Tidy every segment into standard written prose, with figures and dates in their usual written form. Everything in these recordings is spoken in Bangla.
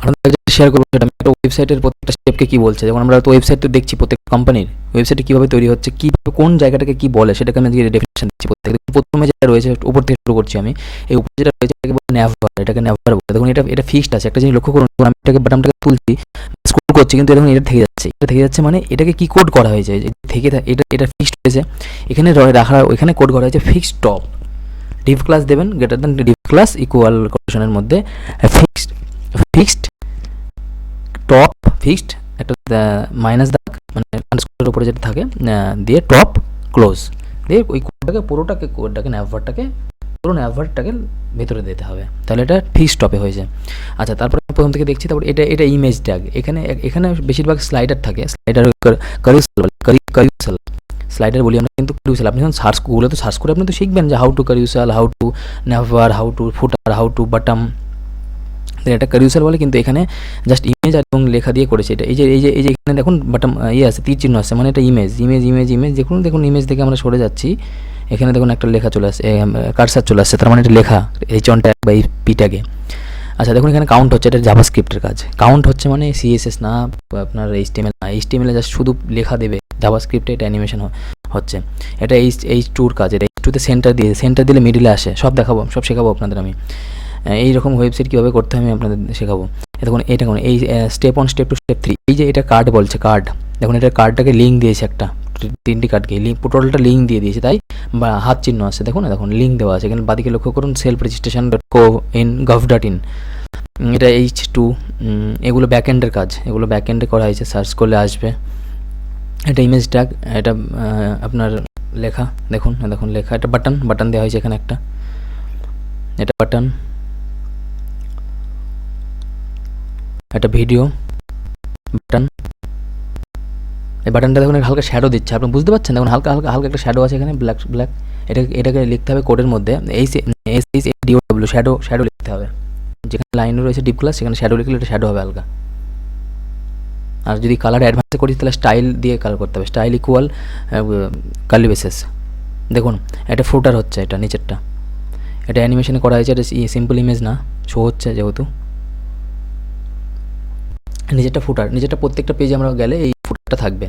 আপনাদের শেয়ার করবো সেটা আমি একটা ওয়েবসাইটের প্রত্যেকটা স্টেপকে কী বলছে, যেমন আমরা তো ওয়েবসাইট তো দেখছি প্রত্যেক কোম্পানির ওয়েবসাইটে কীভাবে তৈরি হচ্ছে, কীভাবে কোন জায়গাটাকে কী বলে সেটাকে আমি আজকে ডেফিনেশন দিচ্ছি। প্রথমে যেটা রয়েছে উপর থেকে শুরু করছি আমি, এই উপরে যেটা রয়েছে এটাকে বলে ন্যাভার, এটাকে ন্যাভার বলে। দেখুন এটা ফিক্সড আছে, একটা জিনিস লক্ষ্য করুন, আমি এটাকে বাটনটাকে তুলছি স্ক্রল করছি কিন্তু দেখুন এটা থেকে যাচ্ছে মানে এটাকে কি কোড করা হয়েছে, থেকে এটা ফিক্সড হয়েছে, এখানে রাখা এখানে কোড করা হয়েছে ফিক্সড টপ, ডিভ ক্লাস দেবেন greater than div class equal কোটেশনের মধ্যে ফিক্সড টপ, ফিক্সড একটা মাইনাস দাগ মানে আন্ডারস্কোরের উপরে যেটা থাকে দিয়ে টপ ক্লোজ দিয়ে ওই কোডটাকে ন্যাভারটাকে পুরো ন্যাভারটাকে ভেতরে দিতে হবে, তাহলে এটা ফিক্সড টপে হয়েছে। আচ্ছা, তারপরে প্রথম থেকে দেখছি, তারপর এটা ইমেজ ট্যাগ, এখানে বেশিরভাগ স্লাইডার থাকে, স্লাইডার কারিউসাল স্লাইডার বলি আমরা, কিন্তু কারিউসাল আপনি যখন গুগলে তো সার্চ করে আপনি তো শিখবেন যে how to carousel, how to navbar, how to footer, how to button, এটা কারিউসাল বলে, কিন্তু এখানে জাস্ট ইমেজ এবং লেখা দিয়ে করেছে এটা। এই যে এখানে দেখুন বাটাম আছে, তীর চিহ্ন আছে, মানে এটা ইমেজ দেখুন ইমেজ থেকে আমরা সরে যাচ্ছি, এখানে দেখুন একটা লেখা চলে আসছে, কার্সার চলে আসছে, তার মানে এটা লেখা H1 ট্যাগ বা এই পি ট্যাগে। আচ্ছা দেখুন এখানে কাউন্ট হচ্ছে, এটা জাভাস্ক্রিপ্টের কাজ, কাউন্ট হচ্ছে মানে CSS না আপনার HTML এ জাস্ট শুধু লেখা দেবে, জাভাস্ক্রিপ্টে এটা অ্যানিমেশন হচ্ছে। এটা H2 এর কাজ, এটা H2তে সেন্টার দিলে মিডিলে আসে, সব শেখাবো আপনাদের আমি। এইরকম ওয়েবসাইট কীভাবে করতে হয় আমি আপনাদের শেখাবো। দেখুন এই স্টেপ 1 স্টেপ 2 স্টেপ 3, এই যে এটা কার্ড বলছে, কার্ড দেখুন এটা কার্ডটাকে লিঙ্ক দিয়েছে, একটা 3টি কার্ডকে টোটালটা লিঙ্ক দিয়ে দিয়েছে, তাই বা হাত চিহ্ন আছে, দেখুন লিঙ্ক দেওয়া আছে, এখানে বাদিকে লক্ষ্য করুন self-registration.co.in এটা H2, এগুলো ব্যাকএন্ডের কাজ, এগুলো ব্যাকএন্ডে করা হয়েছে, সার্চ করলে আসবে। এটা ইমেজ ট্যাগ, এটা আপনার লেখা, দেখুন লেখা, এটা বাটন দেওয়া হয়েছে এখানে একটা, এটা বাটন, একটা ভিডিও বাটন, এই বাটনটা দেখুন হালকা শ্যাডো দিচ্ছে, আপনি বুঝতে পারছেন, দেখুন হালকা একটা শ্যাডো আছে এখানে, ব্ল্যাক, এটাকে লিখতে হবে কোডের মধ্যে SHADOW শ্যাডো লিখতে হবে, যেখানে লাইন রয়েছে ডিপ ক্লাস সেখানে শ্যাডো লিখলে এটা শ্যাডো হবে হালকা। আর যদি কালার অ্যাডভান্স করি তাহলে স্টাইল দিয়ে কালার করতে হবে, স্টাইল ইকুয়াল কার্লি বেসেস। দেখুন এটা ফুটার হচ্ছে, এটা নিচেরটা, এটা অ্যানিমেশনে করা হয়েছে, এটা সিম্পল ইমেজ না, শো হচ্ছে যেহেতু। নিচেরটা প্রত্যেকটা পেজে আমরা গেলে এই ফুটারটা থাকবে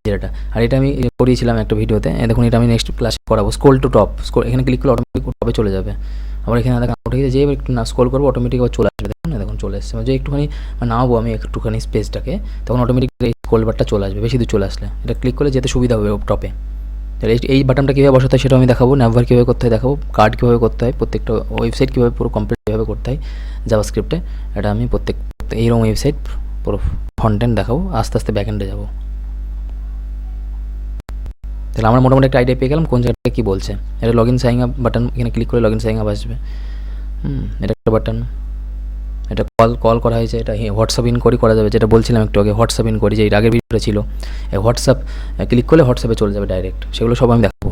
যেটা, আর এটা আমি করিয়েছিলাম একটা ভিডিওতে, দেখুন এটা আমি নেক্সট ক্লাসে করাবো। স্ক্রল টু টপ, এখানে ক্লিক করলে অটোমেটিক টপে চলে যাবে, আবার এখানে দেখুন উঠে গেছে, যে একটু না স্ক্রল করবো অটোমেটিক আবার চলে আসবে, দেখুন চলে আসছে, যে একটুখানি নামাবো আমি একটুখানি স্পেসটাকে, তখন অটোমেটিক এই স্ক্রল বারটা চলে আসবে, বেশি দূর চলে আসলে এটা ক্লিক করলে যেতে সুবিধা হবে টপে। তাহলে এই বাটনটা কীভাবে বসাতে হয় সেটাও আমি দেখাবো, ন্যাভার কীভাবে করতে হয় দেখাবো, কার্ড কীভাবে করতে হয়, প্রত্যেকটা ওয়েবসাইট কীভাবে পুরো কমপ্লিট কীভাবে করতে হয় জাভাস্ক্রিপ্টে, এটা আমি এইরকম ওয়েবসাইট পুরো ফ্রন্ট-এন্ড দেখাবো, আস্তে আস্তে ব্যাকএন্ডে যাবো। তাহলে আমরা মোটামুটি একটা আইডিয়া পেয়ে গেলাম কোন জায়গাটা কী বলছে। এটা লগইন সাইন আপ বাটন, এখানে ক্লিক করে লগইন সাইন আপ আসবে। এটা একটা বাটন, এটা কল করা হয়েছে, এটা হোয়াটসঅ্যাপ ইনকোয়ারি করা যাবে, যেটা বলছিলাম একটু আগে, হোয়াটসঅ্যাপ ইনকোয়ারি যে আগের ভিডিওটা ছিল, হোয়াটসঅ্যাপ ক্লিক করলে হোয়াটসঅ্যাপে চলে যাবে ডাইরেক্ট, সেগুলো সব আমি দেখাবো।